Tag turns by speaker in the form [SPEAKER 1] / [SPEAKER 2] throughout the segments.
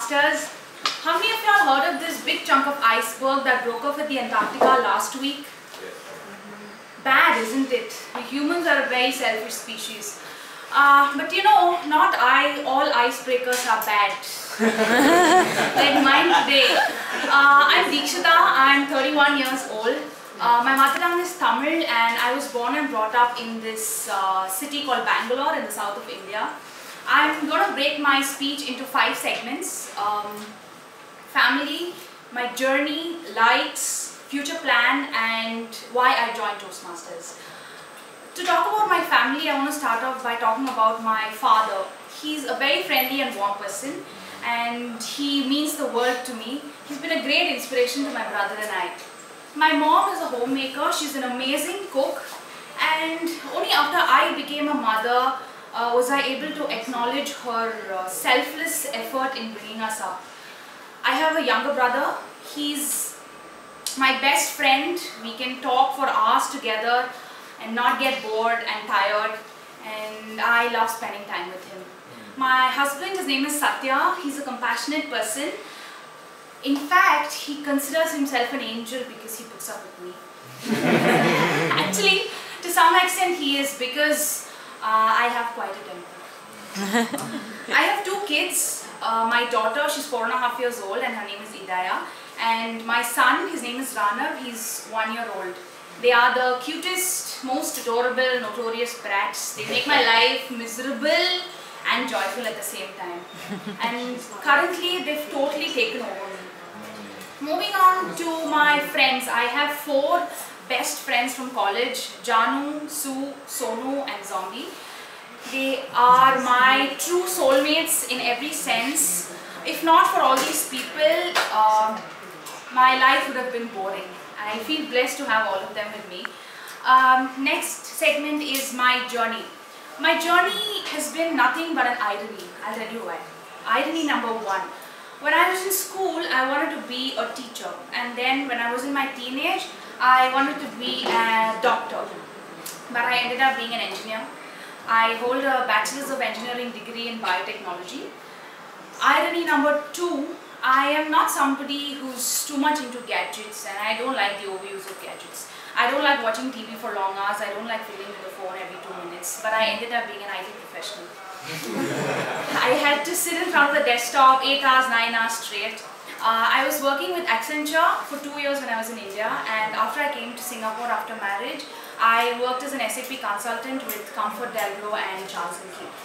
[SPEAKER 1] Toastmasters. How many of you all heard of this big chunk of iceberg that broke off at the Antarctica last week? Bad, isn't it? Humans are a very selfish species. But you know, not all icebreakers are bad. Like mine today. I'm Dikshita, I'm 31 years old. My mother tongue is Tamil and I was born and brought up in this city called Bangalore in the south of India. I'm going to break my speech into 5 segments. Family, my journey, likes, future plan, and why I joined Toastmasters. To talk about my family, I want to start off by talking about my father. He's a very friendly and warm person and he means the world to me. He's been a great inspiration to my brother and I. My mom is a homemaker, she's an amazing cook, and only after I became a mother was I able to acknowledge her selfless effort in bringing us up. I have a younger brother. He's my best friend. We can talk for hours together and not get bored and tired, and I love spending time with him. My husband, his name is Satya. He's a compassionate person. In fact, he considers himself an angel because he puts up with me. Actually, to some extent he is, because I have quite a temper. I have 2 kids. My daughter, she's 4.5 years old and her name is Idaya. And my son, his name is Ranav, he's 1 year old. They are the cutest, most adorable, notorious brats. They make my life miserable and joyful at the same time. And currently, they've totally taken over me. Moving on to my friends, I have 4 best friends from college, Janu, Sue, Sonu and Zombie. They are my true soulmates in every sense. If not for all these people, my life would have been boring. I feel blessed to have all of them with me. Next segment is my journey. My journey has been nothing but an irony. I'll tell you why. Irony number 1. When I was in school, I wanted to be a teacher. And then when I was in my teenage, I wanted to be a doctor. But I ended up being an engineer. I hold a Bachelor's of Engineering degree in biotechnology. Irony number 2, I am not somebody who's too much into gadgets and I don't like the overuse of gadgets. I don't like watching TV for long hours, I don't like fiddling with the phone every 2 minutes, but I ended up being an IT professional. I had to sit in front of the desktop 8 hours, 9 hours straight. I was working with Accenture for 2 years when I was in India, and after I came to Singapore after marriage, I worked as an SAP consultant with Comfort Delgro and Charles & Keith.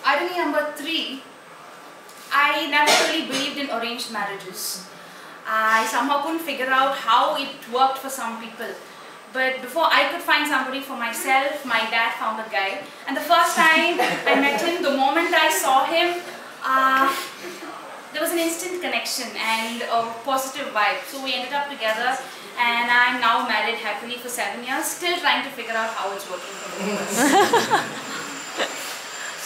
[SPEAKER 1] Irony number 3, I never really believed in arranged marriages. I somehow couldn't figure out how it worked for some people. But before I could find somebody for myself, my dad found a guy. And the first time I met him, the moment I saw him, there was an instant connection and a positive vibe. So we ended up together and I'm now married happily for 7 years, still trying to figure out how it's working for both of us.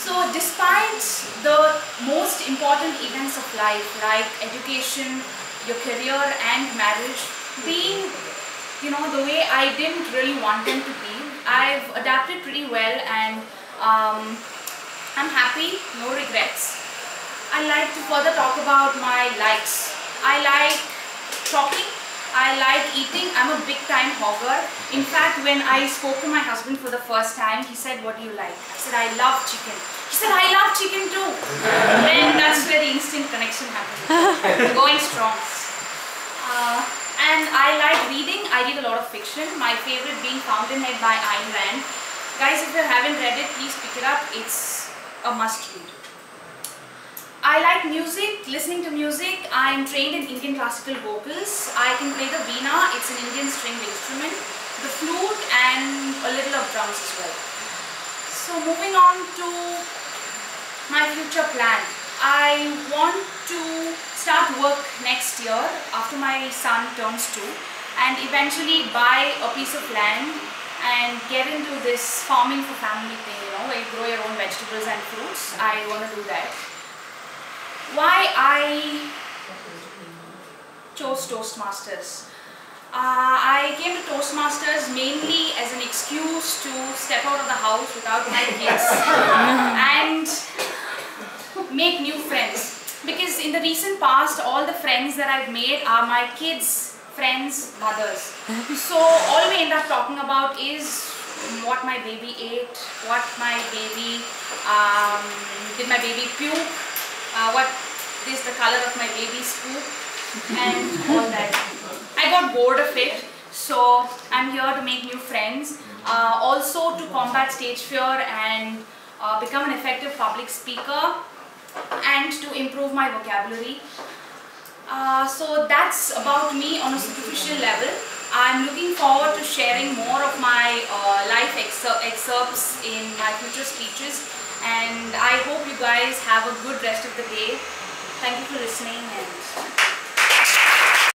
[SPEAKER 1] So despite the most important events of life like education, your career and marriage being, you know, the way I didn't really want them to be, I've adapted pretty well and I'm happy, no regrets. I like to further talk about my likes. I like talking, I like eating, I'm a big time hogger. In fact, when I spoke to my husband for the first time, he said, "What do you like?" I said, "I love chicken." He said, "I love chicken too." Then that's where the instant connection happened. Going strong. And I like reading. I read a lot of fiction. My favorite being Fountainhead by Ayn Rand. Guys, if you haven't read it, please pick it up. It's a must read. I like music, listening to music. I'm trained in Indian classical vocals. I can play the veena, it's an Indian stringed instrument, the flute and a little of drums as well. So moving on to my future plan. I want to start work next year after my son turns 2 and eventually buy a piece of land and get into this farming for family thing, you know, where you grow your own vegetables and fruits. I want to do that. Why I chose Toastmasters. I came to Toastmasters mainly as an excuse to step out of the house without my kids and make new friends. Because recent past, all the friends that I've made are my kids' friends' mothers. So all we end up talking about is what my baby ate, what my baby, did my baby puke, what is the color of my baby's poop, and all that. I got bored of it, so I'm here to make new friends, also to combat stage fear and become an effective public speaker and to improve my vocabulary. So that's about me on a superficial level. I'm looking forward to sharing more of my life excerpts in my future speeches, and I hope you guys have a good rest of the day. Thank you for listening. And